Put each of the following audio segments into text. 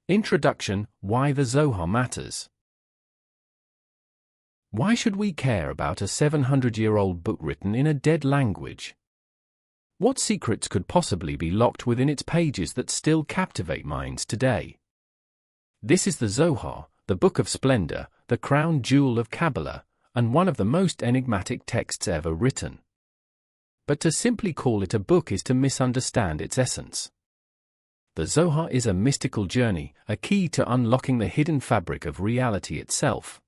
Introduction: Why the Zohar Matters. Why should we care about a 700-year-old book written in a dead language? What secrets could possibly be locked within its pages that still captivate minds today? This is the Zohar, the Book of Splendor, the crown jewel of Kabbalah, and one of the most enigmatic texts ever written. But to simply call it a book is to misunderstand its essence. The Zohar is a mystical journey, a key to unlocking the hidden fabric of reality itself.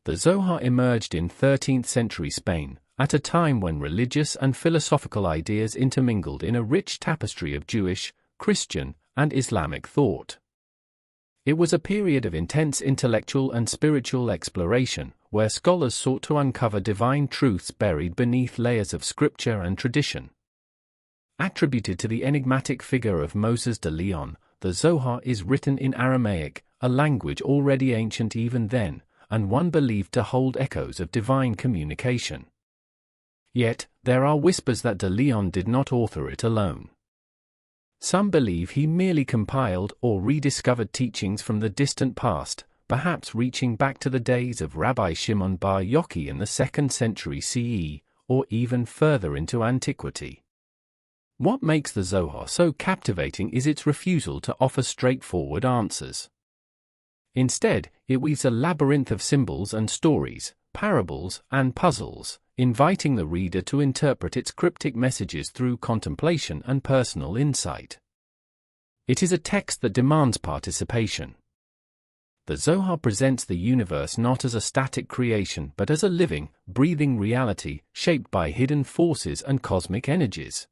The Zohar emerged in 13th century Spain, at a time when religious and philosophical ideas intermingled in a rich tapestry of Jewish, Christian, and Islamic thought. It was a period of intense intellectual and spiritual exploration, where scholars sought to uncover divine truths buried beneath layers of scripture and tradition. Attributed to the enigmatic figure of Moses de León, the Zohar is written in Aramaic, a language already ancient even then, and one believed to hold echoes of divine communication. Yet, there are whispers that de León did not author it alone. Some believe he merely compiled or rediscovered teachings from the distant past, perhaps reaching back to the days of Rabbi Shimon bar Yochai in the 2nd century CE, or even further into antiquity. What makes the Zohar so captivating is its refusal to offer straightforward answers. Instead, it weaves a labyrinth of symbols and stories, parables and puzzles, inviting the reader to interpret its cryptic messages through contemplation and personal insight. It is a text that demands participation. The Zohar presents the universe not as a static creation but as a living, breathing reality shaped by hidden forces and cosmic energies.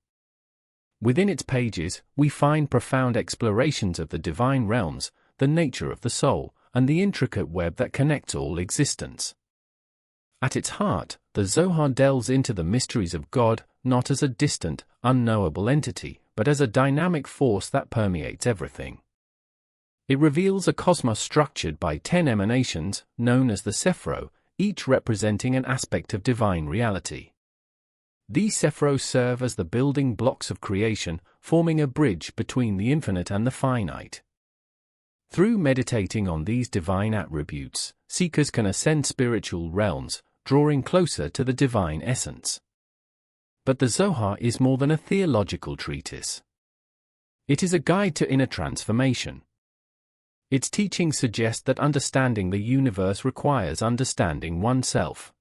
Within its pages, we find profound explorations of the divine realms, the nature of the soul, and the intricate web that connects all existence. At its heart, the Zohar delves into the mysteries of God, not as a distant, unknowable entity, but as a dynamic force that permeates everything. It reveals a cosmos structured by 10 emanations, known as the Sephro, each representing an aspect of divine reality. These Sephros serve as the building blocks of creation, forming a bridge between the infinite and the finite. Through meditating on these divine attributes, seekers can ascend spiritual realms, drawing closer to the divine essence. But the Zohar is more than a theological treatise. It is a guide to inner transformation. Its teachings suggest that understanding the universe requires understanding oneself.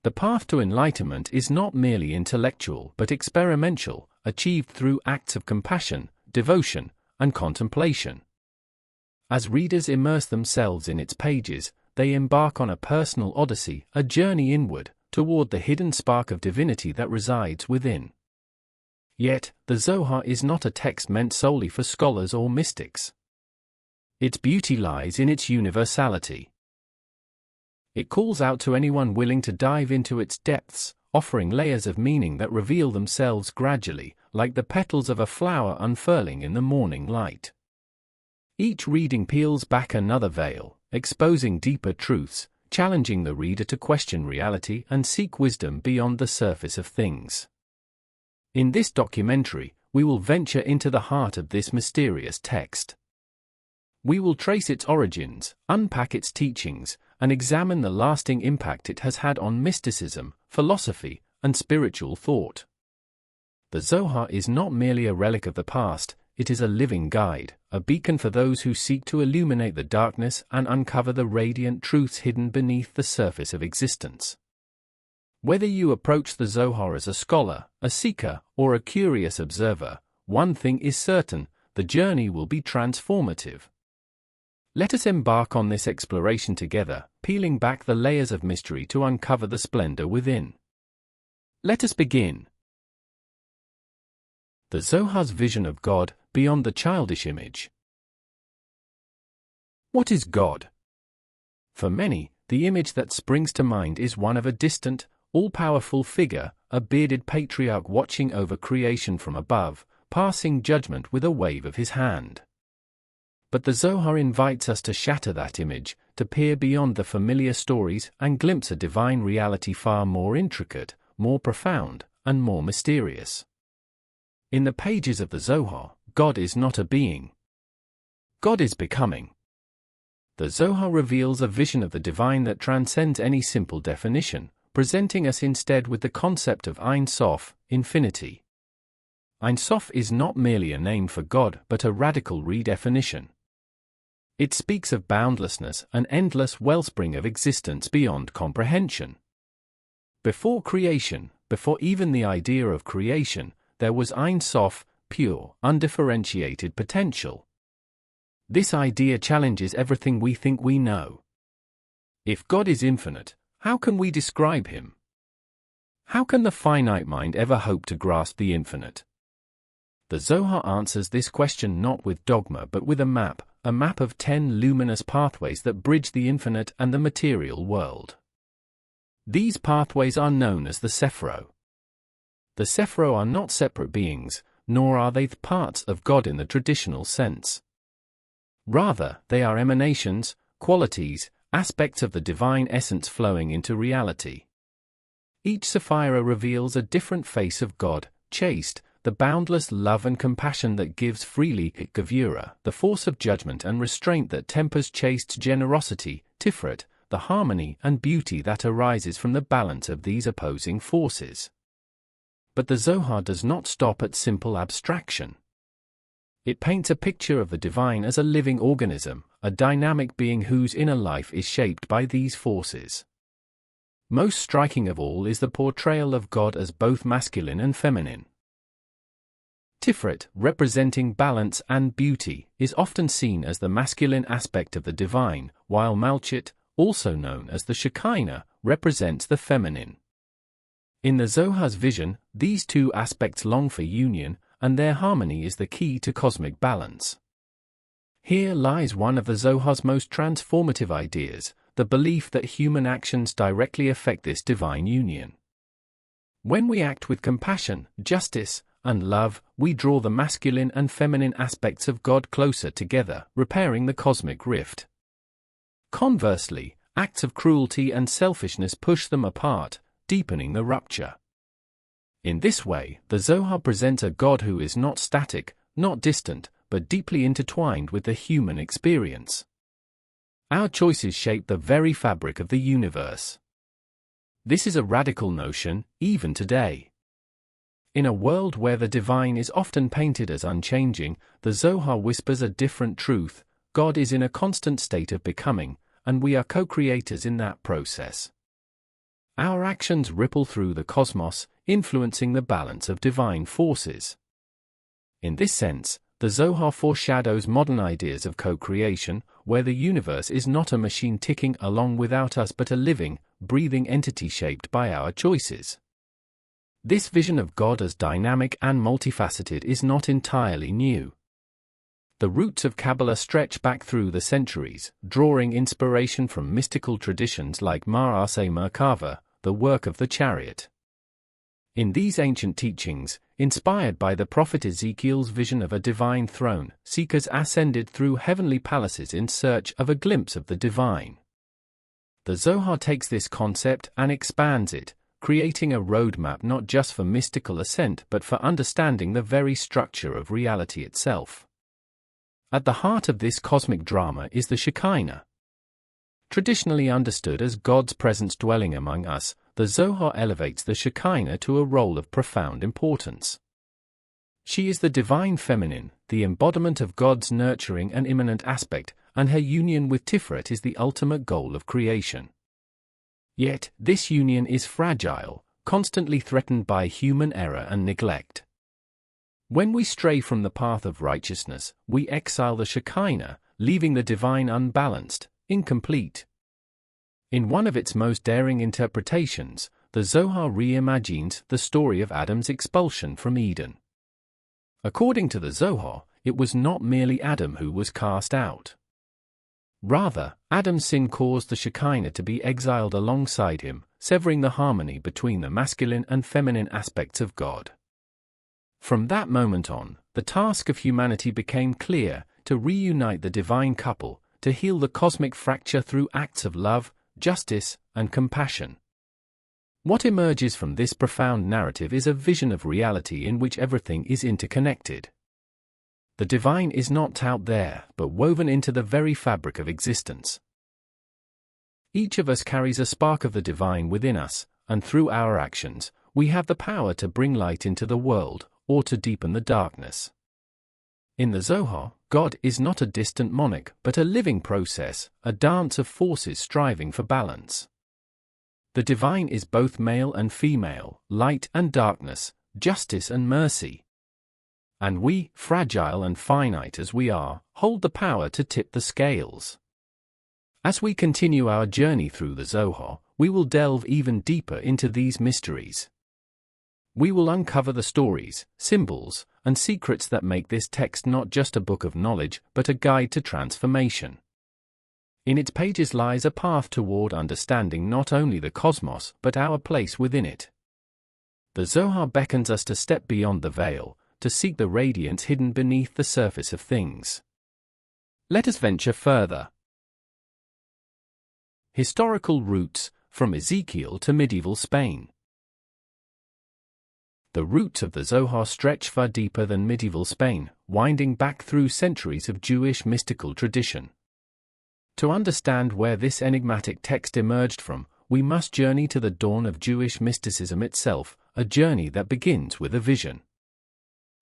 The path to enlightenment is not merely intellectual but experiential, achieved through acts of compassion, devotion, and contemplation. As readers immerse themselves in its pages, they embark on a personal odyssey, a journey inward, toward the hidden spark of divinity that resides within. Yet, the Zohar is not a text meant solely for scholars or mystics. Its beauty lies in its universality. It calls out to anyone willing to dive into its depths, offering layers of meaning that reveal themselves gradually, like the petals of a flower unfurling in the morning light. Each reading peels back another veil, exposing deeper truths, challenging the reader to question reality and seek wisdom beyond the surface of things. In this documentary, we will venture into the heart of this mysterious text. We will trace its origins, unpack its teachings, and examine the lasting impact it has had on mysticism, philosophy, and spiritual thought. The Zohar is not merely a relic of the past, it is a living guide, a beacon for those who seek to illuminate the darkness and uncover the radiant truths hidden beneath the surface of existence. Whether you approach the Zohar as a scholar, a seeker, or a curious observer, one thing is certain: the journey will be transformative. Let us embark on this exploration together, peeling back the layers of mystery to uncover the splendor within. Let us begin. The Zohar's vision of God, beyond the childish image. What is God? For many, the image that springs to mind is one of a distant, all-powerful figure, a bearded patriarch watching over creation from above, passing judgment with a wave of his hand. But the Zohar invites us to shatter that image, to peer beyond the familiar stories and glimpse a divine reality far more intricate, more profound, and more mysterious. In the pages of the Zohar, God is not a being. God is becoming. The Zohar reveals a vision of the divine that transcends any simple definition, presenting us instead with the concept of Ein Sof, infinity. Ein Sof is not merely a name for God but a radical redefinition. It speaks of boundlessness, an endless wellspring of existence beyond comprehension. Before creation, before even the idea of creation, there was Ein Sof, pure, undifferentiated potential. This idea challenges everything we think we know. If God is infinite, how can we describe him? How can the finite mind ever hope to grasp the infinite? The Zohar answers this question not with dogma but with a map of 10 luminous pathways that bridge the infinite and the material world. These pathways are known as the Sephiro. The Sephiro are not separate beings, nor are they parts of God in the traditional sense. Rather, they are emanations, qualities, aspects of the divine essence flowing into reality. Each Sephira reveals a different face of God, chaste, the boundless love and compassion that gives freely, Gevura, the force of judgment and restraint that tempers chaste generosity, Tiferet, the harmony and beauty that arises from the balance of these opposing forces. But the Zohar does not stop at simple abstraction. It paints a picture of the divine as a living organism, a dynamic being whose inner life is shaped by these forces. Most striking of all is the portrayal of God as both masculine and feminine. Tiferet, representing balance and beauty, is often seen as the masculine aspect of the divine, while Malchut, also known as the Shekinah, represents the feminine. In the Zohar's vision, these two aspects long for union, and their harmony is the key to cosmic balance. Here lies one of the Zohar's most transformative ideas, the belief that human actions directly affect this divine union. When we act with compassion, justice, and love, we draw the masculine and feminine aspects of God closer together, repairing the cosmic rift. Conversely, acts of cruelty and selfishness push them apart, deepening the rupture. In this way, the Zohar presents a God who is not static, not distant, but deeply intertwined with the human experience. Our choices shape the very fabric of the universe. This is a radical notion, even today. In a world where the divine is often painted as unchanging, the Zohar whispers a different truth: God is in a constant state of becoming, and we are co-creators in that process. Our actions ripple through the cosmos, influencing the balance of divine forces. In this sense, the Zohar foreshadows modern ideas of co-creation, where the universe is not a machine ticking along without us but a living, breathing entity shaped by our choices. This vision of God as dynamic and multifaceted is not entirely new. The roots of Kabbalah stretch back through the centuries, drawing inspiration from mystical traditions like Ma'aseh Merkava, the work of the chariot. In these ancient teachings, inspired by the prophet Ezekiel's vision of a divine throne, seekers ascended through heavenly palaces in search of a glimpse of the divine. The Zohar takes this concept and expands it, creating a roadmap not just for mystical ascent but for understanding the very structure of reality itself. At the heart of this cosmic drama is the Shekinah. Traditionally understood as God's presence dwelling among us, the Zohar elevates the Shekinah to a role of profound importance. She is the divine feminine, the embodiment of God's nurturing and immanent aspect, and her union with Tiferet is the ultimate goal of creation. Yet, this union is fragile, constantly threatened by human error and neglect. When we stray from the path of righteousness, we exile the Shekinah, leaving the divine unbalanced, incomplete. In one of its most daring interpretations, the Zohar reimagines the story of Adam's expulsion from Eden. According to the Zohar, it was not merely Adam who was cast out. Rather, Adam's sin caused the Shekinah to be exiled alongside him, severing the harmony between the masculine and feminine aspects of God. From that moment on, the task of humanity became clear: to reunite the divine couple, to heal the cosmic fracture through acts of love, justice, and compassion. What emerges from this profound narrative is a vision of reality in which everything is interconnected. The divine is not out there, but woven into the very fabric of existence. Each of us carries a spark of the divine within us, and through our actions, we have the power to bring light into the world, or to deepen the darkness. In the Zohar, God is not a distant monarch, but a living process, a dance of forces striving for balance. The divine is both male and female, light and darkness, justice and mercy. And we, fragile and finite as we are, hold the power to tip the scales. As we continue our journey through the Zohar, we will delve even deeper into these mysteries. We will uncover the stories, symbols, and secrets that make this text not just a book of knowledge, but a guide to transformation. In its pages lies a path toward understanding not only the cosmos, but our place within it. The Zohar beckons us to step beyond the veil, to seek the radiance hidden beneath the surface of things. Let us venture further. Historical roots, from Ezekiel to medieval Spain. The roots of the Zohar stretch far deeper than medieval Spain, winding back through centuries of Jewish mystical tradition. To understand where this enigmatic text emerged from, we must journey to the dawn of Jewish mysticism itself, a journey that begins with a vision.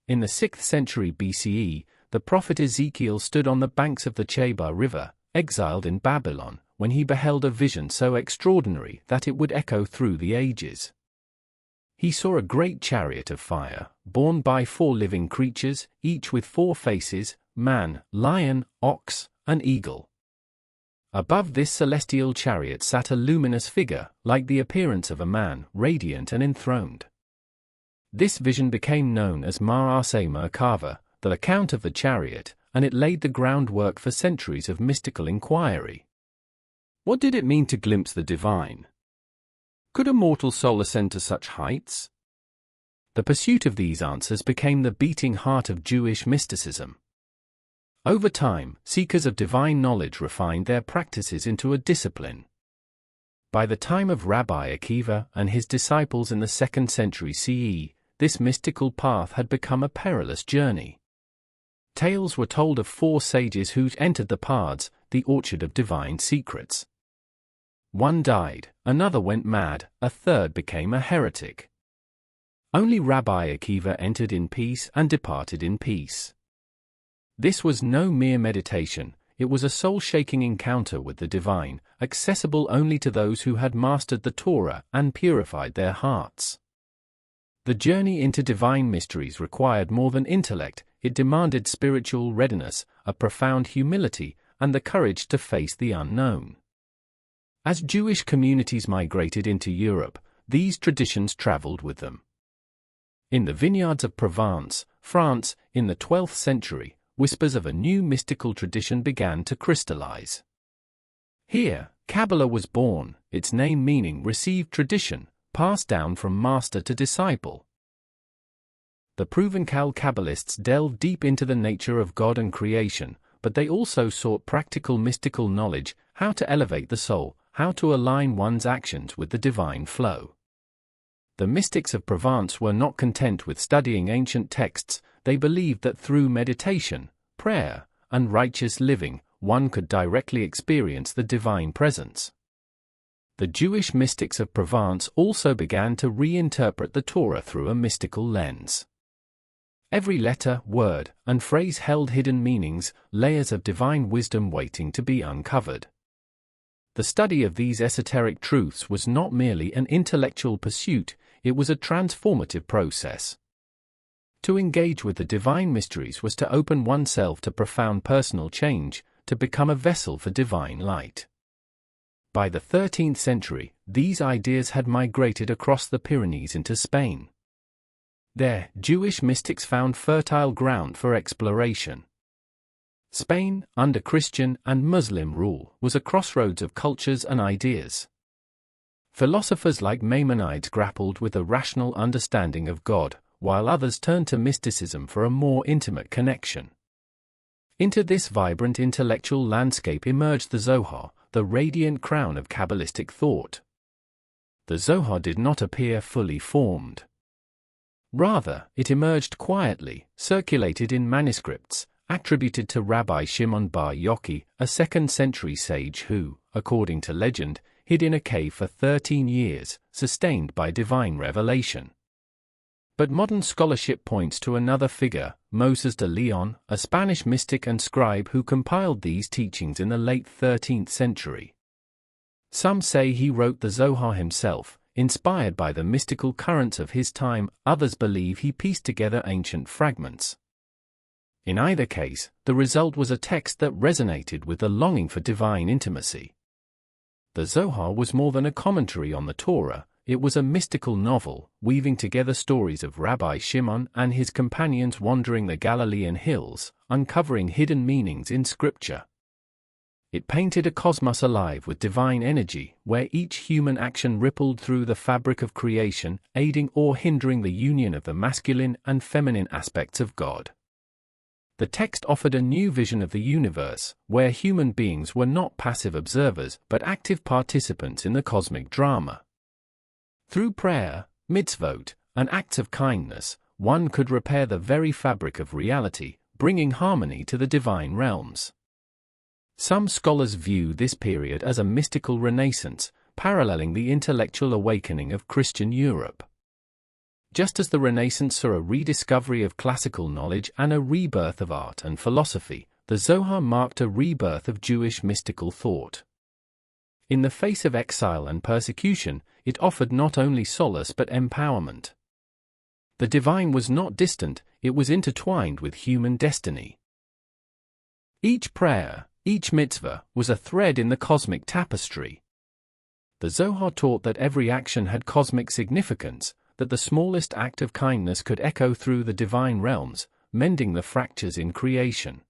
In the 6th century BCE, the prophet Ezekiel stood on the banks of the Chebar River, exiled in Babylon, when he beheld a vision so extraordinary that it would echo through the ages. He saw a great chariot of fire, borne by 4 living creatures, each with 4 faces: man, lion, ox, and eagle. Above this celestial chariot sat a luminous figure, like the appearance of a man, radiant and enthroned. This vision became known as Ma'aseh Merkava, the account of the chariot, and it laid the groundwork for centuries of mystical inquiry. What did it mean to glimpse the divine? Could a mortal soul ascend to such heights? The pursuit of these answers became the beating heart of Jewish mysticism. Over time, seekers of divine knowledge refined their practices into a discipline. By the time of Rabbi Akiva and his disciples in the 2nd century CE, this mystical path had become a perilous journey. Tales were told of 4 sages who entered the paths, the orchard of divine secrets. One died, another went mad, a third became a heretic. Only Rabbi Akiva entered in peace and departed in peace. This was no mere meditation, it was a soul-shaking encounter with the divine, accessible only to those who had mastered the Torah and purified their hearts. The journey into divine mysteries required more than intellect, it demanded spiritual readiness, a profound humility, and the courage to face the unknown. As Jewish communities migrated into Europe, these traditions traveled with them. In the vineyards of Provence, France, in the 12th century, whispers of a new mystical tradition began to crystallize. Here, Kabbalah was born, its name meaning received tradition, passed down from master to disciple. The proven Kabbalists delved deep into the nature of God and creation, but they also sought practical mystical knowledge, how to elevate the soul, how to align one's actions with the divine flow. The mystics of Provence were not content with studying ancient texts, they believed that through meditation, prayer, and righteous living, one could directly experience the divine presence. The Jewish mystics of Provence also began to reinterpret the Torah through a mystical lens. Every letter, word, and phrase held hidden meanings, layers of divine wisdom waiting to be uncovered. The study of these esoteric truths was not merely an intellectual pursuit, it was a transformative process. To engage with the divine mysteries was to open oneself to profound personal change, to become a vessel for divine light. By the 13th century, these ideas had migrated across the Pyrenees into Spain. There, Jewish mystics found fertile ground for exploration. Spain, under Christian and Muslim rule, was a crossroads of cultures and ideas. Philosophers like Maimonides grappled with a rational understanding of God, while others turned to mysticism for a more intimate connection. Into this vibrant intellectual landscape emerged the Zohar, the radiant crown of Kabbalistic thought. The Zohar did not appear fully formed. Rather, it emerged quietly, circulated in manuscripts, attributed to Rabbi Shimon bar Yochai, a 2nd century sage who, according to legend, hid in a cave for 13 years, sustained by divine revelation. But modern scholarship points to another figure, Moses de León, a Spanish mystic and scribe who compiled these teachings in the late 13th century. Some say he wrote the Zohar himself, inspired by the mystical currents of his time. Others believe he pieced together ancient fragments. In either case, the result was a text that resonated with the longing for divine intimacy. The Zohar was more than a commentary on the Torah. It was a mystical novel, weaving together stories of Rabbi Shimon and his companions wandering the Galilean hills, uncovering hidden meanings in Scripture. It painted a cosmos alive with divine energy, where each human action rippled through the fabric of creation, aiding or hindering the union of the masculine and feminine aspects of God. The text offered a new vision of the universe, where human beings were not passive observers but active participants in the cosmic drama. Through prayer, mitzvot, and acts of kindness, one could repair the very fabric of reality, bringing harmony to the divine realms. Some scholars view this period as a mystical renaissance, paralleling the intellectual awakening of Christian Europe. Just as the Renaissance saw a rediscovery of classical knowledge and a rebirth of art and philosophy, the Zohar marked a rebirth of Jewish mystical thought. In the face of exile and persecution, it offered not only solace but empowerment. The divine was not distant, it was intertwined with human destiny. Each prayer, each mitzvah, was a thread in the cosmic tapestry. The Zohar taught that every action had cosmic significance, that the smallest act of kindness could echo through the divine realms, mending the fractures in creation.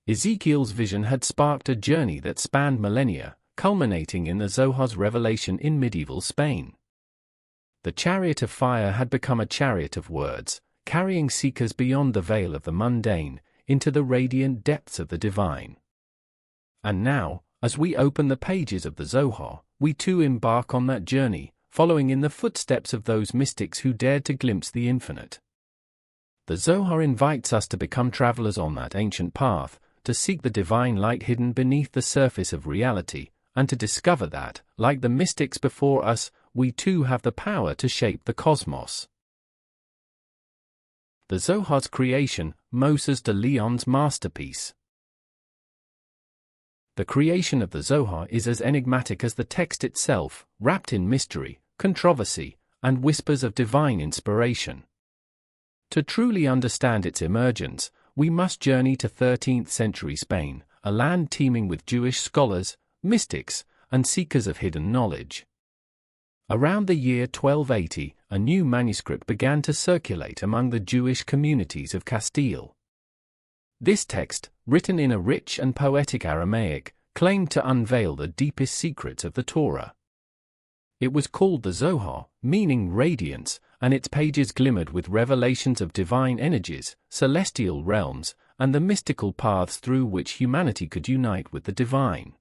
Ezekiel's vision had sparked a journey that spanned millennia, culminating in the Zohar's revelation in medieval Spain. The chariot of fire had become a chariot of words, carrying seekers beyond the veil of the mundane, into the radiant depths of the divine. And now, as we open the pages of the Zohar, we too embark on that journey, following in the footsteps of those mystics who dared to glimpse the infinite. The Zohar invites us to become travelers on that ancient path, to seek the divine light hidden beneath the surface of reality, and to discover that, like the mystics before us, we too have the power to shape the cosmos. The Zohar's creation, Moses de León's masterpiece. The creation of the Zohar is as enigmatic as the text itself, wrapped in mystery, controversy, and whispers of divine inspiration. To truly understand its emergence, we must journey to 13th century Spain, a land teeming with Jewish scholars, mystics, and seekers of hidden knowledge. Around the year 1280, a new manuscript began to circulate among the Jewish communities of Castile. This text, written in a rich and poetic Aramaic, claimed to unveil the deepest secrets of the Torah. It was called the Zohar, meaning radiance, and its pages glimmered with revelations of divine energies, celestial realms, and the mystical paths through which humanity could unite with the divine.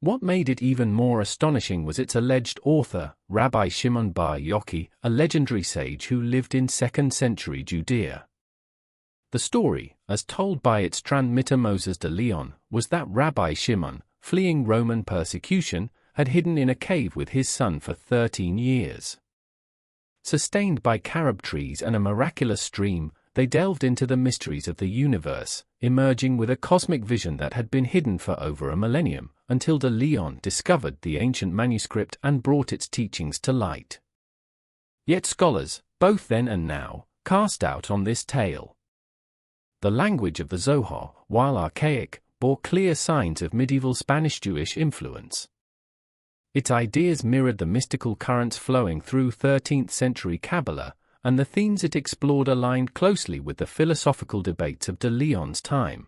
What made it even more astonishing was its alleged author, Rabbi Shimon bar Yochai, a legendary sage who lived in 2nd century Judea. The story, as told by its transmitter Moses de León, was that Rabbi Shimon, fleeing Roman persecution, had hidden in a cave with his son for 13 years. Sustained by carob trees and a miraculous stream, they delved into the mysteries of the universe, emerging with a cosmic vision that had been hidden for over a millennium, until de León discovered the ancient manuscript and brought its teachings to light. Yet scholars, both then and now, cast doubt on this tale. The language of the Zohar, while archaic, bore clear signs of medieval Spanish Jewish influence. Its ideas mirrored the mystical currents flowing through 13th century Kabbalah, and the themes it explored aligned closely with the philosophical debates of de León's time.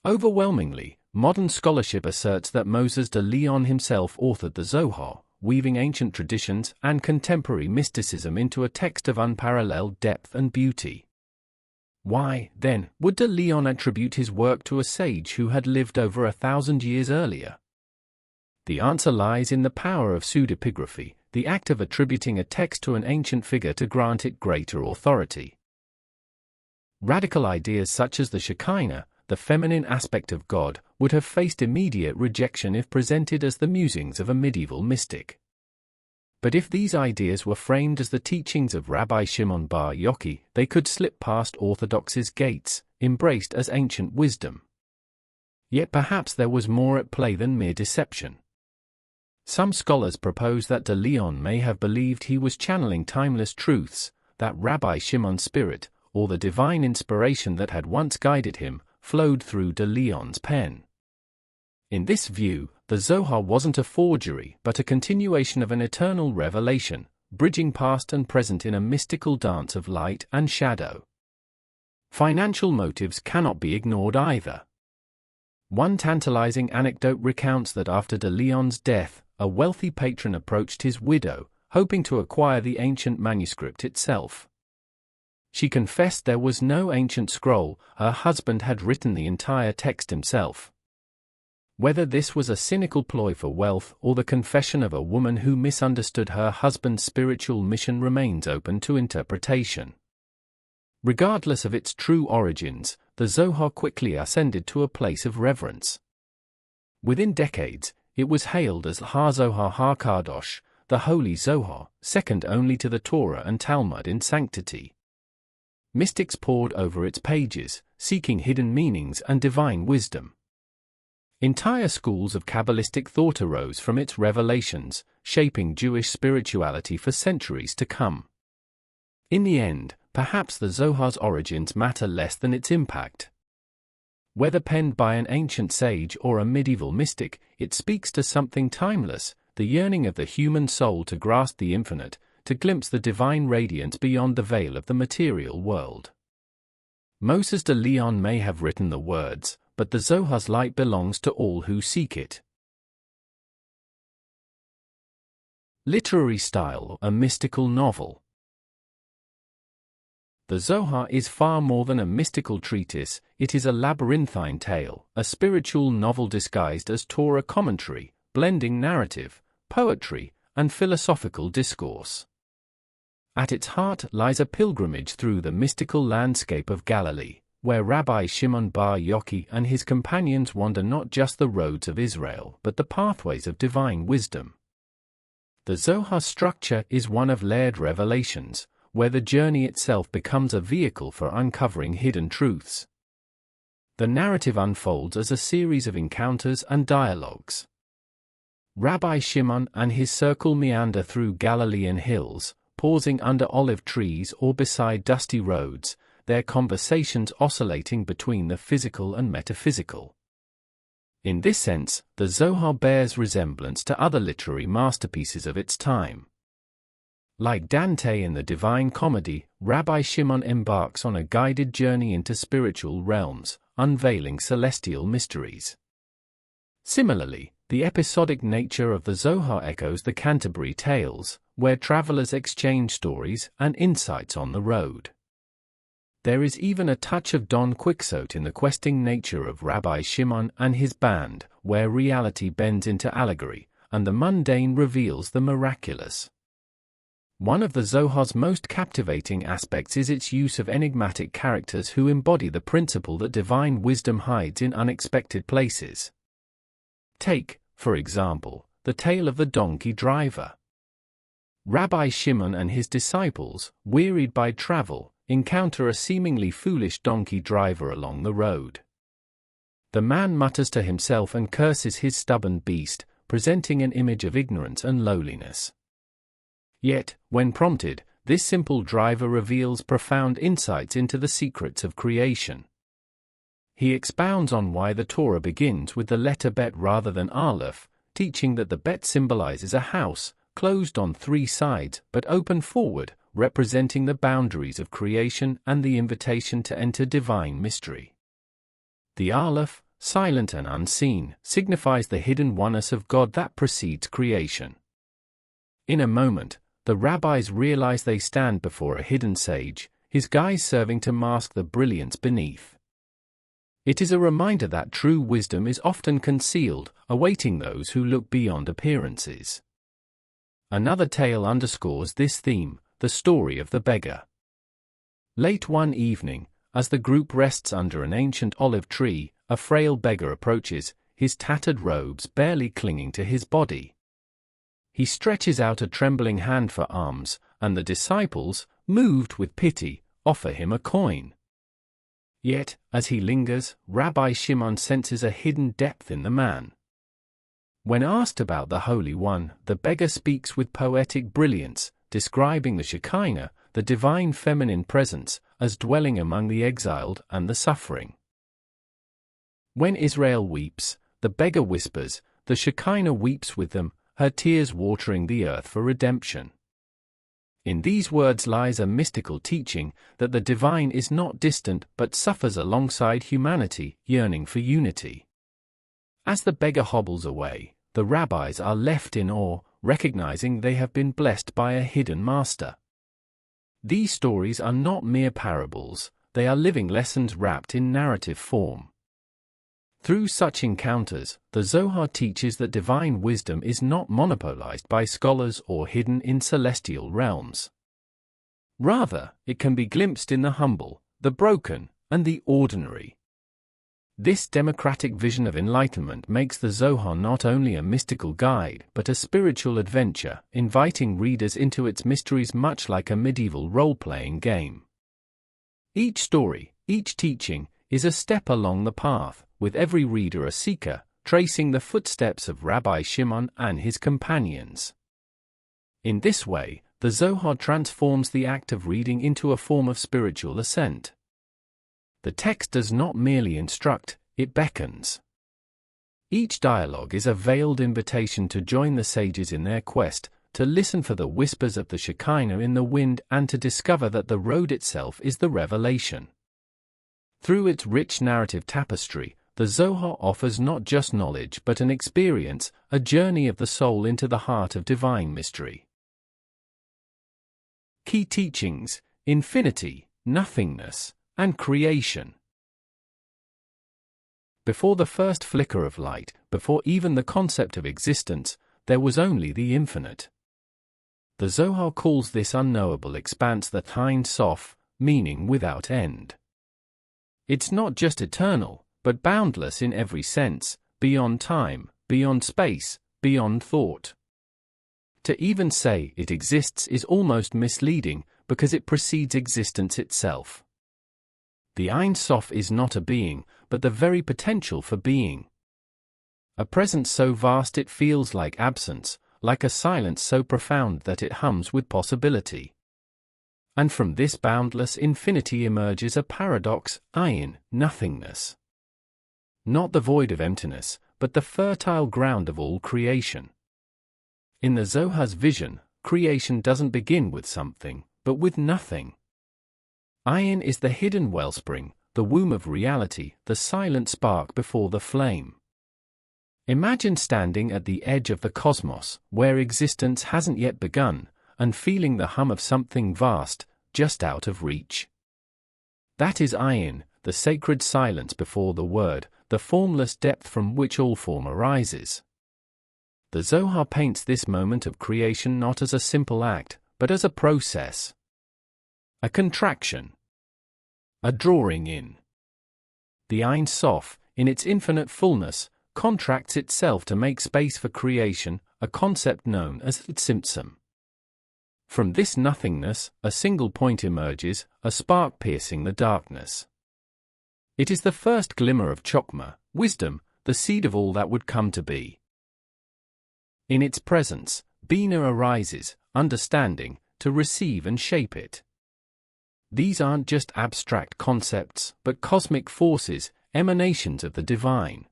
Overwhelmingly, modern scholarship asserts that Moses de León himself authored the Zohar, weaving ancient traditions and contemporary mysticism into a text of unparalleled depth and beauty. Why, then, would de León attribute his work to a sage who had lived over 1,000 years earlier? The answer lies in the power of pseudepigraphy, the act of attributing a text to an ancient figure to grant it greater authority. Radical ideas such as the Shekinah, the feminine aspect of God, would have faced immediate rejection if presented as the musings of a medieval mystic. But if these ideas were framed as the teachings of Rabbi Shimon bar Yochai, they could slip past orthodoxy's gates, embraced as ancient wisdom. Yet perhaps there was more at play than mere deception. Some scholars propose that de León may have believed he was channeling timeless truths, that Rabbi Shimon's spirit, or the divine inspiration that had once guided him, flowed through de León's pen. In this view, the Zohar wasn't a forgery but a continuation of an eternal revelation, bridging past and present in a mystical dance of light and shadow. Financial motives cannot be ignored either. One tantalizing anecdote recounts that after de León's death, a wealthy patron approached his widow, hoping to acquire the ancient manuscript itself. She confessed there was no ancient scroll, her husband had written the entire text himself. Whether this was a cynical ploy for wealth or the confession of a woman who misunderstood her husband's spiritual mission remains open to interpretation. Regardless of its true origins, the Zohar quickly ascended to a place of reverence. Within decades, it was hailed as Ha-Zohar HaKadosh, the Holy Zohar, second only to the Torah and Talmud in sanctity. Mystics pored over its pages, seeking hidden meanings and divine wisdom. Entire schools of Kabbalistic thought arose from its revelations, shaping Jewish spirituality for centuries to come. In the end, perhaps the Zohar's origins matter less than its impact. Whether penned by an ancient sage or a medieval mystic, it speaks to something timeless, the yearning of the human soul to grasp the infinite, to glimpse the divine radiance beyond the veil of the material world. Moses de León may have written the words, but the Zohar's light belongs to all who seek it. Literary style: a mystical novel. The Zohar is far more than a mystical treatise, it is a labyrinthine tale, a spiritual novel disguised as Torah commentary, blending narrative, poetry, and philosophical discourse. At its heart lies a pilgrimage through the mystical landscape of Galilee, where Rabbi Shimon bar Yochai and his companions wander not just the roads of Israel but the pathways of divine wisdom. The Zohar's structure is one of layered revelations, where the journey itself becomes a vehicle for uncovering hidden truths. The narrative unfolds as a series of encounters and dialogues. Rabbi Shimon and his circle meander through Galilean hills, pausing under olive trees or beside dusty roads, their conversations oscillating between the physical and metaphysical. In this sense, the Zohar bears resemblance to other literary masterpieces of its time. Like Dante in the Divine Comedy, Rabbi Shimon embarks on a guided journey into spiritual realms, unveiling celestial mysteries. Similarly, the episodic nature of the Zohar echoes the Canterbury Tales, where travelers exchange stories and insights on the road. There is even a touch of Don Quixote in the questing nature of Rabbi Shimon and his band, where reality bends into allegory, and the mundane reveals the miraculous. One of the Zohar's most captivating aspects is its use of enigmatic characters who embody the principle that divine wisdom hides in unexpected places. Take, for example, the tale of the donkey driver. Rabbi Shimon and his disciples, wearied by travel, encounter a seemingly foolish donkey driver along the road. The man mutters to himself and curses his stubborn beast, presenting an image of ignorance and lowliness. Yet, when prompted, this simple driver reveals profound insights into the secrets of creation. He expounds on why the Torah begins with the letter Bet rather than Aleph, teaching that the Bet symbolizes a house, closed on three sides but open forward, representing the boundaries of creation and the invitation to enter divine mystery. The Aleph, silent and unseen, signifies the hidden oneness of God that precedes creation. In a moment, the rabbis realize they stand before a hidden sage, his guise serving to mask the brilliance beneath. It is a reminder that true wisdom is often concealed, awaiting those who look beyond appearances. Another tale underscores this theme, the story of the beggar. Late one evening, as the group rests under an ancient olive tree, a frail beggar approaches, his tattered robes barely clinging to his body. He stretches out a trembling hand for alms, and the disciples, moved with pity, offer him a coin. Yet, as he lingers, Rabbi Shimon senses a hidden depth in the man. When asked about the Holy One, the beggar speaks with poetic brilliance, describing the Shekinah, the divine feminine presence, as dwelling among the exiled and the suffering. When Israel weeps, the beggar whispers, the Shekinah weeps with them, her tears watering the earth for redemption. In these words lies a mystical teaching that the divine is not distant but suffers alongside humanity, yearning for unity. As the beggar hobbles away, the rabbis are left in awe, recognizing they have been blessed by a hidden master. These stories are not mere parables, they are living lessons wrapped in narrative form. Through such encounters, the Zohar teaches that divine wisdom is not monopolized by scholars or hidden in celestial realms. Rather, it can be glimpsed in the humble, the broken, and the ordinary. This democratic vision of enlightenment makes the Zohar not only a mystical guide but a spiritual adventure, inviting readers into its mysteries much like a medieval role-playing game. Each story, each teaching, is a step along the path, with every reader a seeker, tracing the footsteps of Rabbi Shimon and his companions. In this way, the Zohar transforms the act of reading into a form of spiritual ascent. The text does not merely instruct, it beckons. Each dialogue is a veiled invitation to join the sages in their quest, to listen for the whispers of the Shekinah in the wind and to discover that the road itself is the revelation. Through its rich narrative tapestry, the Zohar offers not just knowledge but an experience, a journey of the soul into the heart of divine mystery. Key teachings: infinity, nothingness, and creation. Before the first flicker of light, before even the concept of existence, there was only the infinite. The Zohar calls this unknowable expanse the Ein Sof, meaning without end. It's not just eternal, but boundless in every sense, beyond time, beyond space, beyond thought. To even say it exists is almost misleading, because it precedes existence itself. The Ein Sof is not a being, but the very potential for being. A presence so vast it feels like absence, like a silence so profound that it hums with possibility. And from this boundless infinity emerges a paradox, ayin, nothingness. Not the void of emptiness, but the fertile ground of all creation. In the Zohar's vision, creation doesn't begin with something, but with nothing. Ayin is the hidden wellspring, the womb of reality, the silent spark before the flame. Imagine standing at the edge of the cosmos, where existence hasn't yet begun, and feeling the hum of something vast, just out of reach. That is Ayin, the sacred silence before the word, the formless depth from which all form arises. The Zohar paints this moment of creation not as a simple act, but as a process. A contraction. A drawing in. The Ein Sof, in its infinite fullness, contracts itself to make space for creation, a concept known as Tzimtzum. From this nothingness, a single point emerges, a spark piercing the darkness. It is the first glimmer of Chokmah, wisdom, the seed of all that would come to be. In its presence, Bina arises, understanding, to receive and shape it. These aren't just abstract concepts, but cosmic forces, emanations of the divine.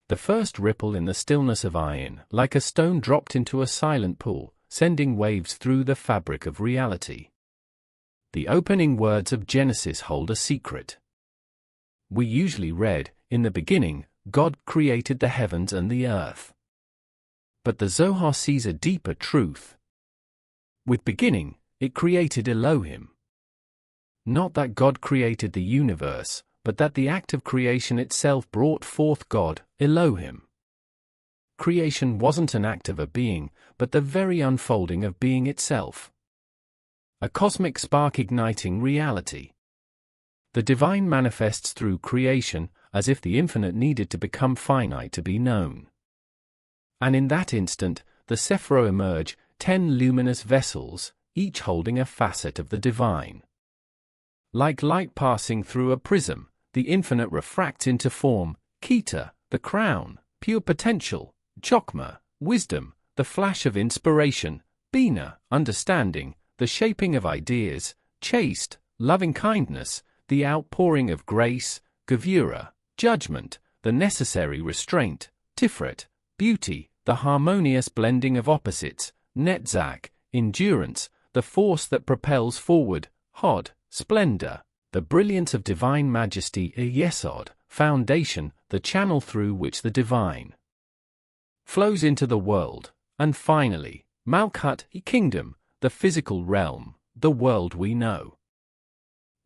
The first ripple in the stillness of Ayin, like a stone dropped into a silent pool, sending waves through the fabric of reality. The opening words of Genesis hold a secret. We usually read, "In the beginning, God created the heavens and the earth." But the Zohar sees a deeper truth. With beginning, it created Elohim. Not that God created the universe, but that the act of creation itself brought forth God, Elohim. creation wasn't an act of a being, but the very unfolding of being itself. A cosmic spark igniting reality. The divine manifests through creation, as if the infinite needed to become finite to be known. And in that instant, the Sephiro emerge, 10 luminous vessels, each holding a facet of the divine. Like light passing through a prism, the infinite refracts into form, Kheta, the crown, pure potential, Chokmah, wisdom, the flash of inspiration, Bina, understanding, the shaping of ideas, chaste, loving kindness, the outpouring of grace, Gevurah, judgment, the necessary restraint, Tiferet, beauty, the harmonious blending of opposites, Netzach, endurance, the force that propels forward, Hod, splendor, the brilliance of divine majesty, Yesod, foundation, the channel through which the divine flows into the world, and finally, Malkut, kingdom, the physical realm, the world we know.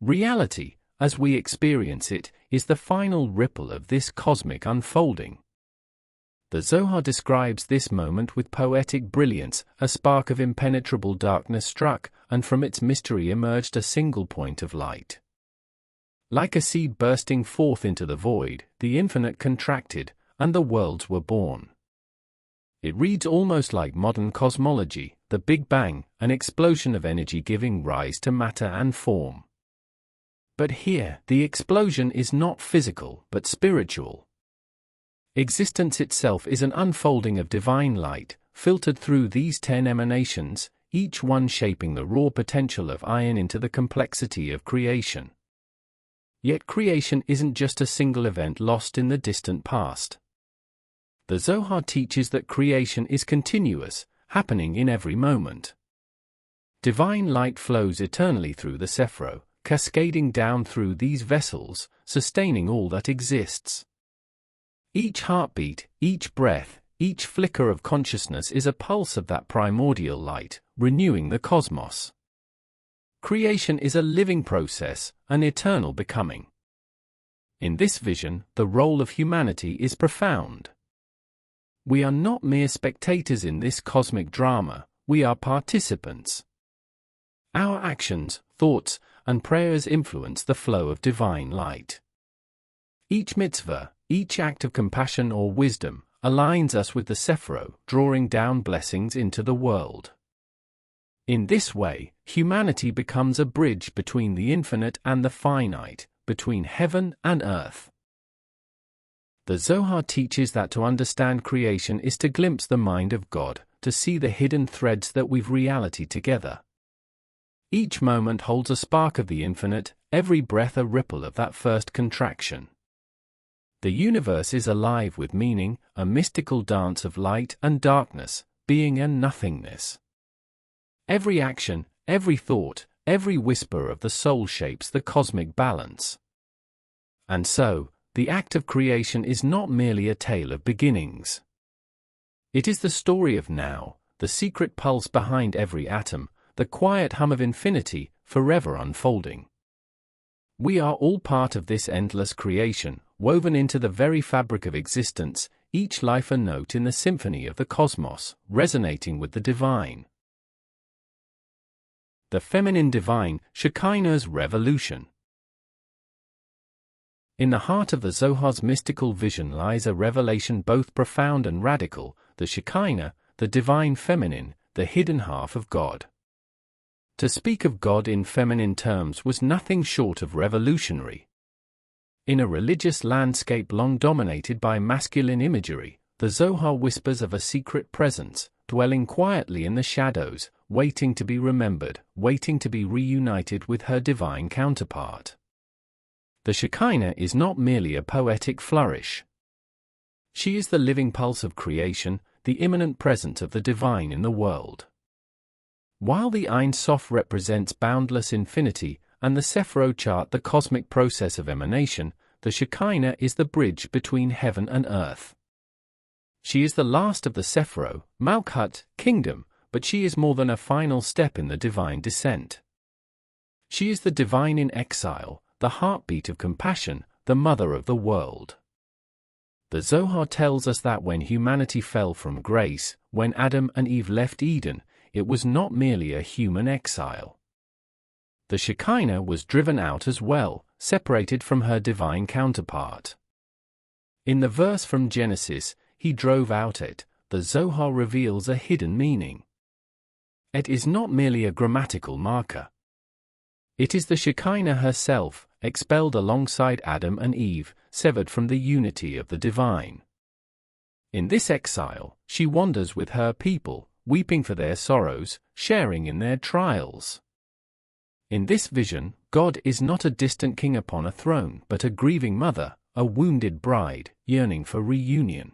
Reality, as we experience it, is the final ripple of this cosmic unfolding. The Zohar describes this moment with poetic brilliance. A spark of impenetrable darkness struck, and from its mystery emerged a single point of light. Like a seed bursting forth into the void, the infinite contracted, and the worlds were born. It reads almost like modern cosmology, the Big Bang, an explosion of energy giving rise to matter and form. But here, the explosion is not physical but spiritual. Existence itself is an unfolding of divine light, filtered through these 10 emanations, each one shaping the raw potential of iron into the complexity of creation. Yet creation isn't just a single event lost in the distant past. The Zohar teaches that creation is continuous, happening in every moment. Divine light flows eternally through the Sephiro, cascading down through these vessels, sustaining all that exists. Each heartbeat, each breath, each flicker of consciousness is a pulse of that primordial light, renewing the cosmos. Creation is a living process, an eternal becoming. In this vision, the role of humanity is profound. We are not mere spectators in this cosmic drama, we are participants. Our actions, thoughts, and prayers influence the flow of divine light. Each mitzvah, each act of compassion or wisdom, aligns us with the Sephiro, drawing down blessings into the world. In this way, humanity becomes a bridge between the infinite and the finite, between heaven and earth. The Zohar teaches that to understand creation is to glimpse the mind of God, to see the hidden threads that weave reality together. Each moment holds a spark of the infinite, every breath a ripple of that first contraction. The universe is alive with meaning, a mystical dance of light and darkness, being and nothingness. Every action, every thought, every whisper of the soul shapes the cosmic balance. And so, the act of creation is not merely a tale of beginnings. It is the story of now, the secret pulse behind every atom, the quiet hum of infinity, forever unfolding. We are all part of this endless creation, woven into the very fabric of existence, each life a note in the symphony of the cosmos, resonating with the divine. The feminine divine, Shekinah's revolution. In the heart of the Zohar's mystical vision lies a revelation both profound and radical, the Shekinah, the divine feminine, the hidden half of God. To speak of God in feminine terms was nothing short of revolutionary. In a religious landscape long dominated by masculine imagery, the Zohar whispers of a secret presence, dwelling quietly in the shadows, waiting to be remembered, waiting to be reunited with her divine counterpart. The Shekinah is not merely a poetic flourish. She is the living pulse of creation, the immanent presence of the divine in the world. While the Ein Sof represents boundless infinity, and the Sephiro chart the cosmic process of emanation, the Shekinah is the bridge between heaven and earth. She is the last of the Sephiro, Malkut, kingdom, but she is more than a final step in the divine descent. She is the divine in exile, the heartbeat of compassion, the mother of the world. The Zohar tells us that when humanity fell from grace, when Adam and Eve left Eden, it was not merely a human exile. The Shekinah was driven out as well, separated from her divine counterpart. In the verse from Genesis, he drove out it, the Zohar reveals a hidden meaning. It is not merely a grammatical marker. It is the Shekinah herself, expelled alongside Adam and Eve, severed from the unity of the divine. In this exile, she wanders with her people, weeping for their sorrows, sharing in their trials. In this vision, God is not a distant king upon a throne, but a grieving mother, a wounded bride, yearning for reunion.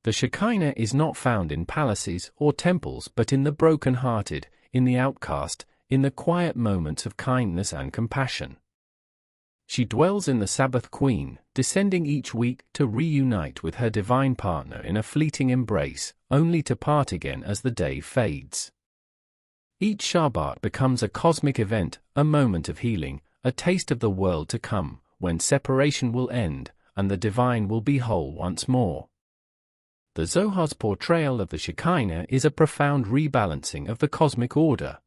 The Shekinah is not found in palaces or temples but in the broken-hearted, in the outcast, in the quiet moments of kindness and compassion. She dwells in the Sabbath Queen, descending each week to reunite with her divine partner in a fleeting embrace, only to part again as the day fades. Each Shabbat becomes a cosmic event, a moment of healing, a taste of the world to come, when separation will end, and the divine will be whole once more. The Zohar's portrayal of the Shekinah is a profound rebalancing of the cosmic order.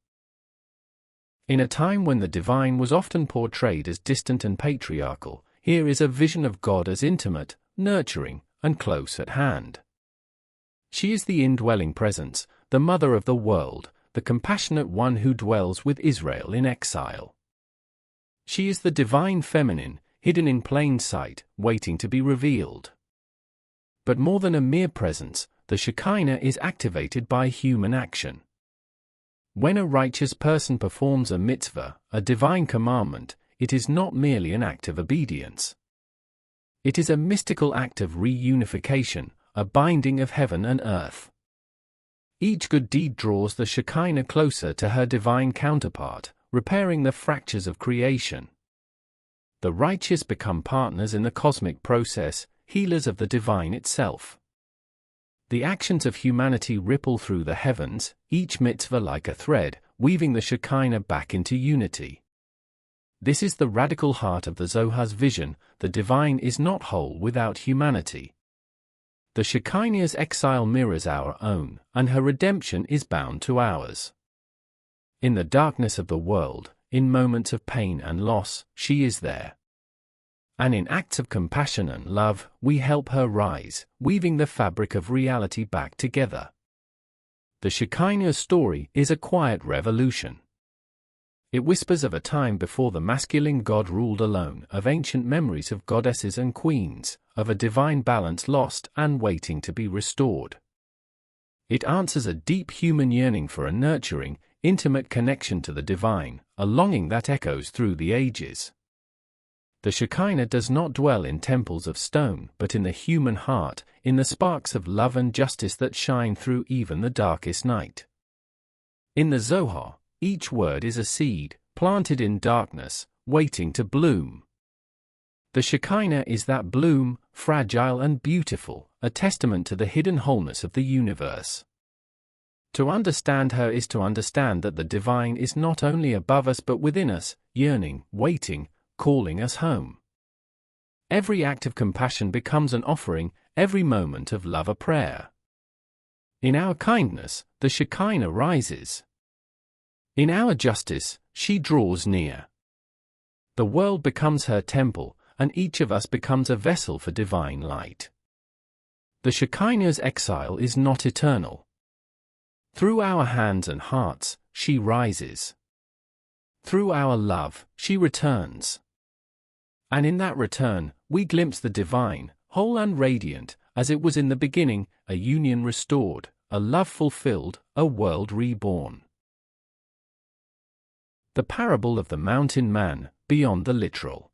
In a time when the divine was often portrayed as distant and patriarchal, here is a vision of God as intimate, nurturing, and close at hand. She is the indwelling presence, the mother of the world, the compassionate one who dwells with Israel in exile. She is the divine feminine, hidden in plain sight, waiting to be revealed. But more than a mere presence, the Shekinah is activated by human action. When a righteous person performs a mitzvah, a divine commandment, it is not merely an act of obedience. It is a mystical act of reunification, a binding of heaven and earth. Each good deed draws the Shekinah closer to her divine counterpart, repairing the fractures of creation. The righteous become partners in the cosmic process, healers of the divine itself. The actions of humanity ripple through the heavens, each mitzvah like a thread, weaving the Shekinah back into unity. This is the radical heart of the Zohar's vision: the divine is not whole without humanity. The Shekinah's exile mirrors our own, and her redemption is bound to ours. In the darkness of the world, in moments of pain and loss, she is there. And in acts of compassion and love, we help her rise, weaving the fabric of reality back together. The Shekinah's story is a quiet revolution. It whispers of a time before the masculine god ruled alone, of ancient memories of goddesses and queens, of a divine balance lost and waiting to be restored. It answers a deep human yearning for a nurturing, intimate connection to the divine, a longing that echoes through the ages. The Shekinah does not dwell in temples of stone, but in the human heart, in the sparks of love and justice that shine through even the darkest night. In the Zohar, each word is a seed, planted in darkness, waiting to bloom. The Shekinah is that bloom, fragile and beautiful, a testament to the hidden wholeness of the universe. To understand her is to understand that the divine is not only above us but within us, yearning, waiting, calling us home. Every act of compassion becomes an offering, every moment of love a prayer. In our kindness, the Shekinah rises. In our justice, she draws near. The world becomes her temple, and each of us becomes a vessel for divine light. The Shekinah's exile is not eternal. Through our hands and hearts, she rises. Through our love, she returns. And in that return, we glimpse the divine, whole and radiant, as it was in the beginning, a union restored, a love fulfilled, a world reborn. The parable of the mountain man, beyond the literal.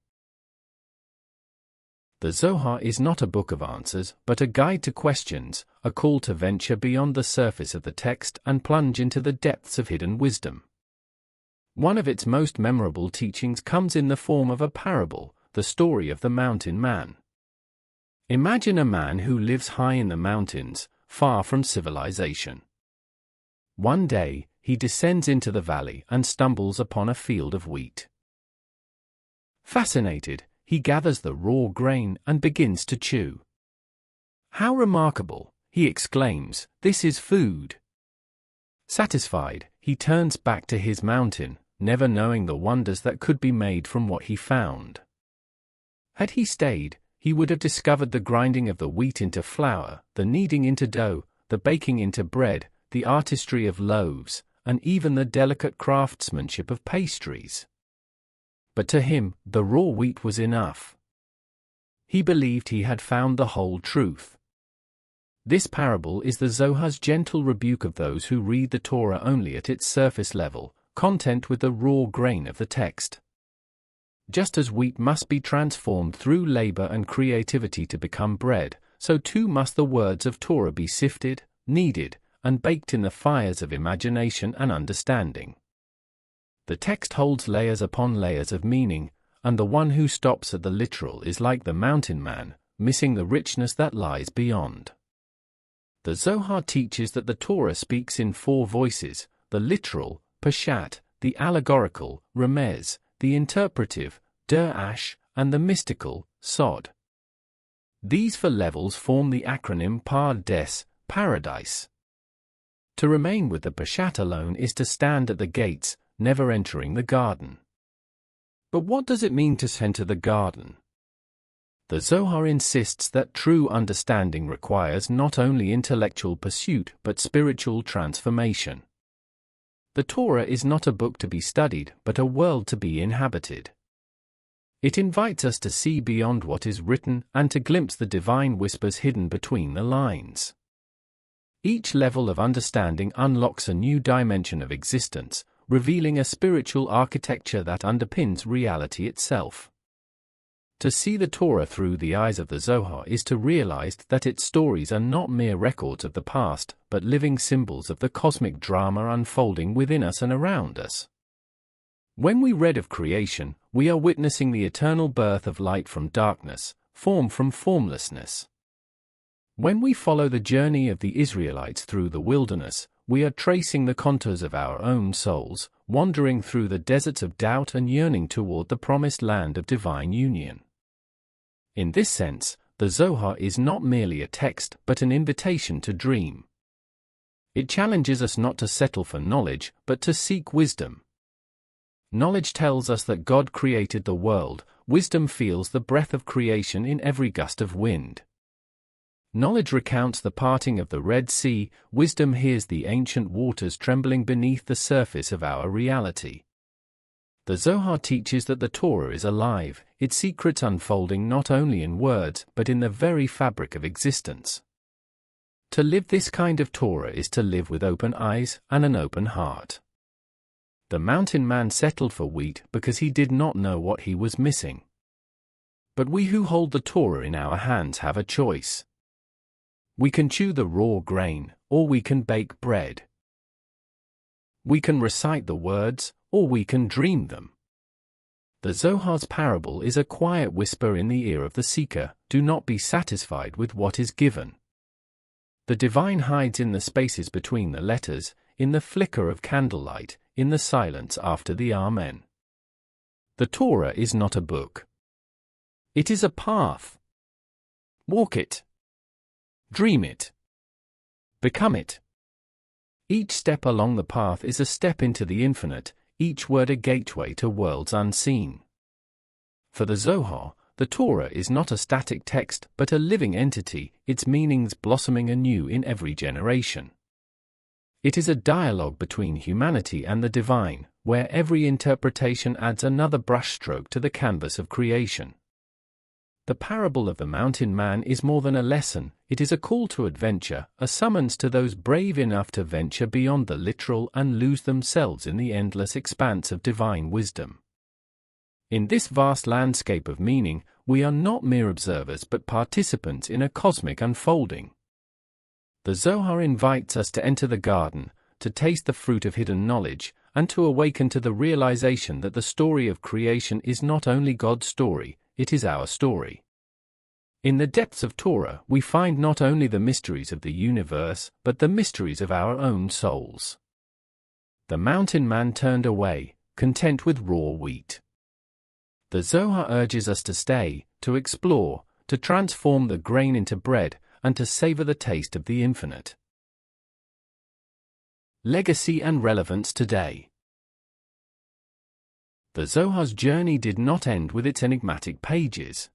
The Zohar is not a book of answers, but a guide to questions, a call to venture beyond the surface of the text and plunge into the depths of hidden wisdom. One of its most memorable teachings comes in the form of a parable, the story of the mountain man. Imagine a man who lives high in the mountains, far from civilization. One day, he descends into the valley and stumbles upon a field of wheat. Fascinated, he gathers the raw grain and begins to chew. "How remarkable," he exclaims, "this is food." Satisfied, he turns back to his mountain, never knowing the wonders that could be made from what he found. Had he stayed, he would have discovered the grinding of the wheat into flour, the kneading into dough, the baking into bread, the artistry of loaves, and even the delicate craftsmanship of pastries. But to him, the raw wheat was enough. He believed he had found the whole truth. This parable is the Zohar's gentle rebuke of those who read the Torah only at its surface level, content with the raw grain of the text. Just as wheat must be transformed through labor and creativity to become bread, so too must the words of Torah be sifted, kneaded, and baked in the fires of imagination and understanding. The text holds layers upon layers of meaning, and the one who stops at the literal is like the mountain man, missing the richness that lies beyond. The Zohar teaches that the Torah speaks in four voices: the literal, Peshat, the allegorical, Remez, the interpretive, Derash, and the mystical, Sod. These four levels form the acronym Pardes, paradise. To remain with the Peshat alone is to stand at the gates, never entering the garden. But what does it mean to enter the garden? The Zohar insists that true understanding requires not only intellectual pursuit but spiritual transformation. The Torah is not a book to be studied, but a world to be inhabited. It invites us to see beyond what is written and to glimpse the divine whispers hidden between the lines. Each level of understanding unlocks a new dimension of existence, revealing a spiritual architecture that underpins reality itself. To see the Torah through the eyes of the Zohar is to realize that its stories are not mere records of the past, but living symbols of the cosmic drama unfolding within us and around us. When we read of creation, we are witnessing the eternal birth of light from darkness, form from formlessness. When we follow the journey of the Israelites through the wilderness, we are tracing the contours of our own souls, wandering through the deserts of doubt and yearning toward the promised land of divine union. In this sense, the Zohar is not merely a text but an invitation to dream. It challenges us not to settle for knowledge, but to seek wisdom. Knowledge tells us that God created the world, wisdom feels the breath of creation in every gust of wind. Knowledge recounts the parting of the Red Sea, wisdom hears the ancient waters trembling beneath the surface of our reality. The Zohar teaches that the Torah is alive, its secrets unfolding not only in words but in the very fabric of existence. To live this kind of Torah is to live with open eyes and an open heart. The mountain man settled for wheat because he did not know what he was missing. But we who hold the Torah in our hands have a choice. We can chew the raw grain, or we can bake bread. We can recite the words, or we can dream them. The Zohar's parable is a quiet whisper in the ear of the seeker: do not be satisfied with what is given. The divine hides in the spaces between the letters, in the flicker of candlelight, in the silence after the Amen. The Torah is not a book. It is a path. Walk it. Dream it. Become it. Each step along the path is a step into the infinite, each word a gateway to worlds unseen. For the Zohar, the Torah is not a static text but a living entity, its meanings blossoming anew in every generation. It is a dialogue between humanity and the divine, where every interpretation adds another brushstroke to the canvas of creation. The parable of the mountain man is more than a lesson, it is a call to adventure, a summons to those brave enough to venture beyond the literal and lose themselves in the endless expanse of divine wisdom. In this vast landscape of meaning, we are not mere observers but participants in a cosmic unfolding. The Zohar invites us to enter the garden, to taste the fruit of hidden knowledge, and to awaken to the realization that the story of creation is not only God's story, it is our story. In the depths of Torah, we find not only the mysteries of the universe, but the mysteries of our own souls. The mountain man turned away, content with raw wheat. The Zohar urges us to stay, to explore, to transform the grain into bread, and to savor the taste of the infinite. Legacy and relevance today. The Zohar's journey did not end with its enigmatic pages.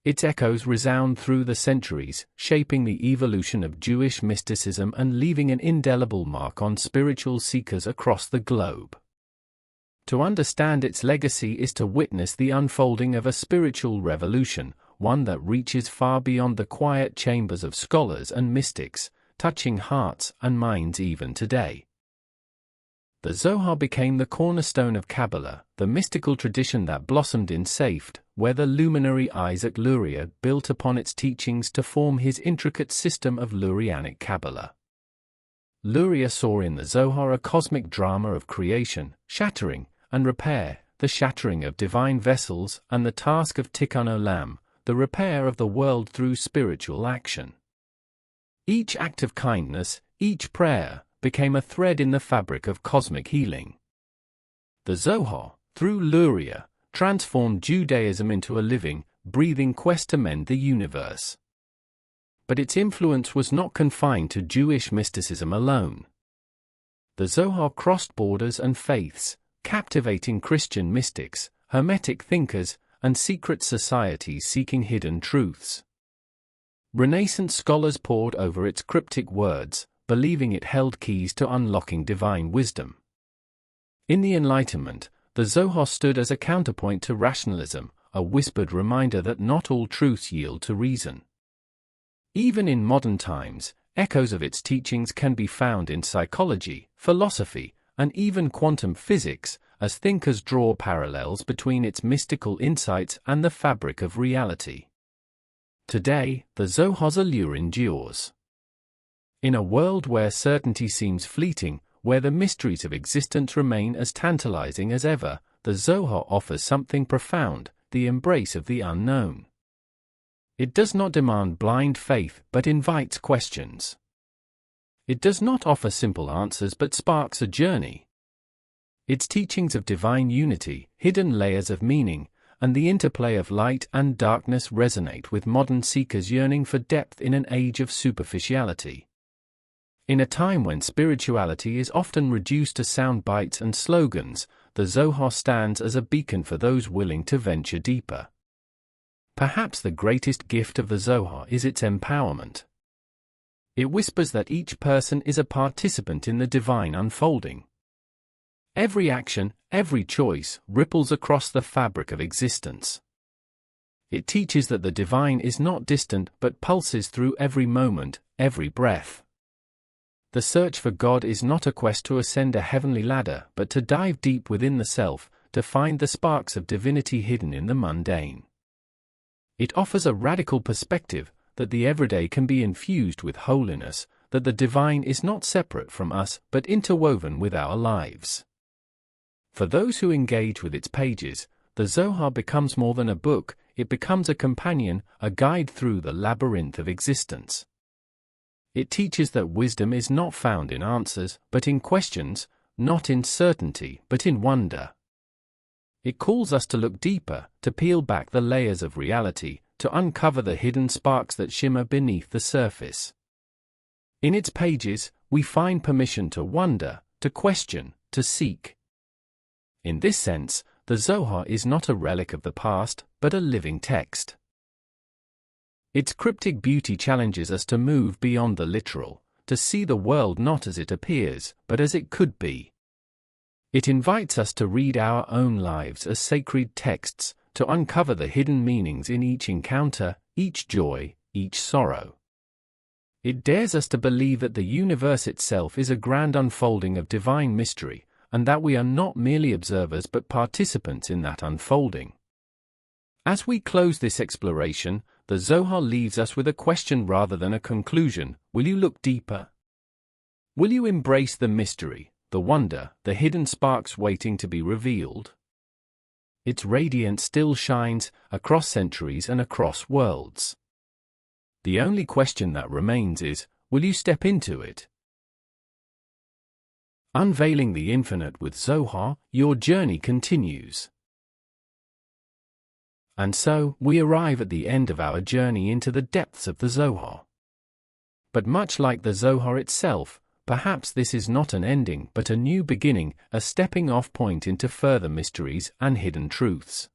Its echoes resound through the centuries, shaping the evolution of Jewish mysticism and leaving an indelible mark on spiritual seekers across the globe. To understand its legacy is to witness the unfolding of a spiritual revolution, one that reaches far beyond the quiet chambers of scholars and mystics, touching hearts and minds even today. The Zohar became the cornerstone of Kabbalah, the mystical tradition that blossomed in Safed, where the luminary Isaac Luria built upon its teachings to form his intricate system of Lurianic Kabbalah. Luria saw in the Zohar a cosmic drama of creation, shattering, and repair, the shattering of divine vessels and the task of Tikkun Olam, the repair of the world through spiritual action. Each act of kindness, each prayer, became a thread in the fabric of cosmic healing. The Zohar, through Luria, transformed Judaism into a living, breathing quest to mend the universe. But its influence was not confined to Jewish mysticism alone. The Zohar crossed borders and faiths, captivating Christian mystics, Hermetic thinkers, and secret societies seeking hidden truths. Renaissance scholars pored over its cryptic words, believing it held keys to unlocking divine wisdom. In the Enlightenment, the Zohar stood as a counterpoint to rationalism, a whispered reminder that not all truths yield to reason. Even in modern times, echoes of its teachings can be found in psychology, philosophy, and even quantum physics, as thinkers draw parallels between its mystical insights and the fabric of reality. Today, the Zohar's allure endures. In a world where certainty seems fleeting, where the mysteries of existence remain as tantalizing as ever, the Zohar offers something profound, the embrace of the unknown. It does not demand blind faith but invites questions. It does not offer simple answers but sparks a journey. Its teachings of divine unity, hidden layers of meaning, and the interplay of light and darkness resonate with modern seekers yearning for depth in an age of superficiality. In a time when spirituality is often reduced to sound bites and slogans, the Zohar stands as a beacon for those willing to venture deeper. Perhaps the greatest gift of the Zohar is its empowerment. It whispers that each person is a participant in the divine unfolding. Every action, every choice, ripples across the fabric of existence. It teaches that the divine is not distant but pulses through every moment, every breath. The search for God is not a quest to ascend a heavenly ladder but to dive deep within the self, to find the sparks of divinity hidden in the mundane. It offers a radical perspective, that the everyday can be infused with holiness, that the divine is not separate from us but interwoven with our lives. For those who engage with its pages, the Zohar becomes more than a book, it becomes a companion, a guide through the labyrinth of existence. It teaches that wisdom is not found in answers, but in questions, not in certainty, but in wonder. It calls us to look deeper, to peel back the layers of reality, to uncover the hidden sparks that shimmer beneath the surface. In its pages, we find permission to wonder, to question, to seek. In this sense, the Zohar is not a relic of the past, but a living text. Its cryptic beauty challenges us to move beyond the literal, to see the world not as it appears, but as it could be. It invites us to read our own lives as sacred texts, to uncover the hidden meanings in each encounter, each joy, each sorrow. It dares us to believe that the universe itself is a grand unfolding of divine mystery, and that we are not merely observers but participants in that unfolding. As we close this exploration, the Zohar leaves us with a question rather than a conclusion. Will you look deeper? Will you embrace the mystery, the wonder, the hidden sparks waiting to be revealed? Its radiance still shines, across centuries and across worlds. The only question that remains is, will you step into it? Unveiling the infinite with Zohar, your journey continues. And so, we arrive at the end of our journey into the depths of the Zohar. But much like the Zohar itself, perhaps this is not an ending but a new beginning, a stepping-off point into further mysteries and hidden truths.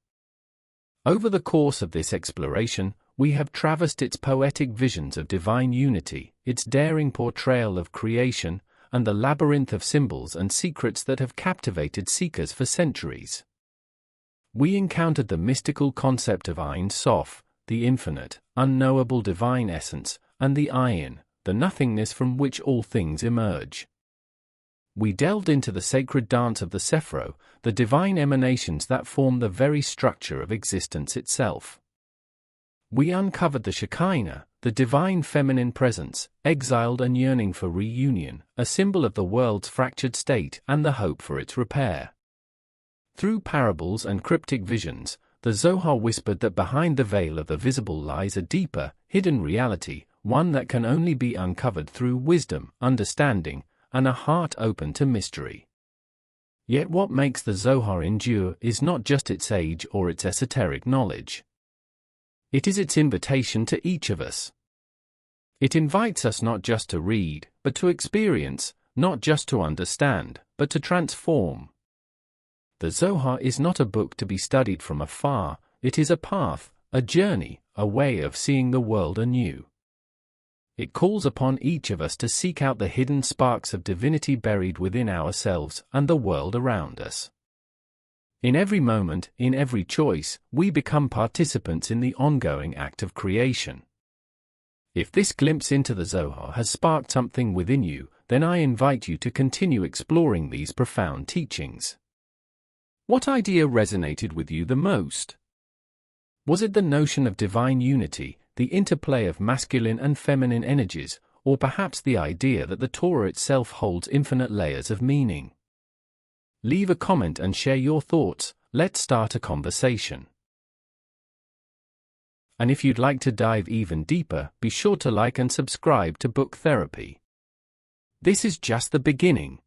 Over the course of this exploration, we have traversed its poetic visions of divine unity, its daring portrayal of creation, and the labyrinth of symbols and secrets that have captivated seekers for centuries. We encountered the mystical concept of Ein Sof, the infinite, unknowable divine essence, and the Ayin, the nothingness from which all things emerge. We delved into the sacred dance of the Sephro, the divine emanations that form the very structure of existence itself. We uncovered the Shekinah, the divine feminine presence, exiled and yearning for reunion, a symbol of the world's fractured state and the hope for its repair. Through parables and cryptic visions, the Zohar whispered that behind the veil of the visible lies a deeper, hidden reality, one that can only be uncovered through wisdom, understanding, and a heart open to mystery. Yet what makes the Zohar endure is not just its age or its esoteric knowledge. It is its invitation to each of us. It invites us not just to read, but to experience, not just to understand, but to transform. The Zohar is not a book to be studied from afar, it is a path, a journey, a way of seeing the world anew. It calls upon each of us to seek out the hidden sparks of divinity buried within ourselves and the world around us. In every moment, in every choice, we become participants in the ongoing act of creation. If this glimpse into the Zohar has sparked something within you, then I invite you to continue exploring these profound teachings. What idea resonated with you the most? Was it the notion of divine unity, the interplay of masculine and feminine energies, or perhaps the idea that the Torah itself holds infinite layers of meaning? Leave a comment and share your thoughts. Let's start a conversation. And if you'd like to dive even deeper, be sure to like and subscribe to Book Therapy. This is just the beginning.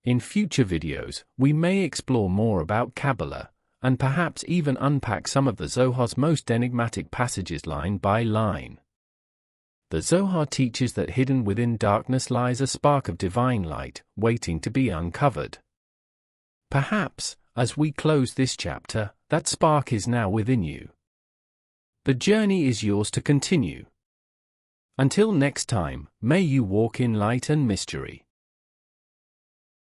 In future videos, we may explore more about Kabbalah, and perhaps even unpack some of the Zohar's most enigmatic passages line by line. The Zohar teaches that hidden within darkness lies a spark of divine light, waiting to be uncovered. Perhaps, as we close this chapter, that spark is now within you. The journey is yours to continue. Until next time, may you walk in light and mystery.